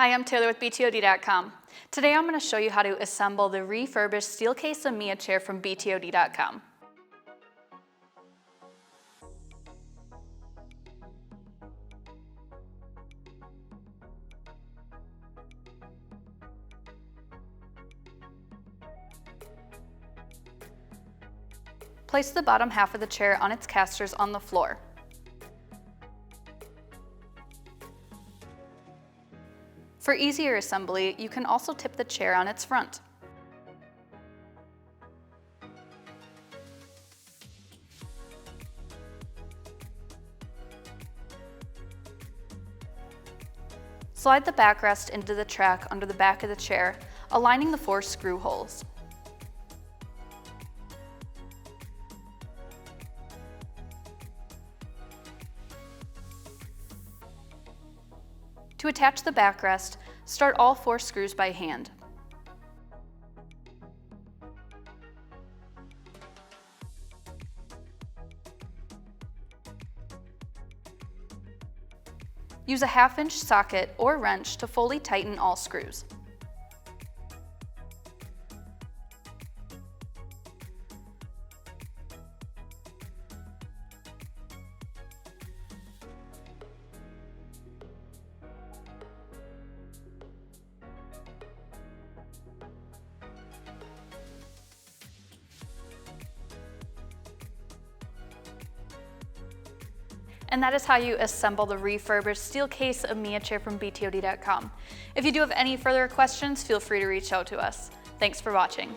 Hi, I'm Taylor with BTOD.com. Today I'm going to show you how to assemble the refurbished Steelcase Amia Chair from BTOD.com. Place the bottom half of the chair on its casters on the floor. For easier assembly, you can also tip the chair on its front. Slide the backrest into the track under the back of the chair, aligning the 4 screw holes. To attach the backrest, start all 4 screws by hand. Use a 1/2-inch socket or wrench to fully tighten all screws. And that is how you assemble the refurbished Steelcase Amia Chair from BTOD.com. If you do have any further questions, feel free to reach out to us. Thanks for watching.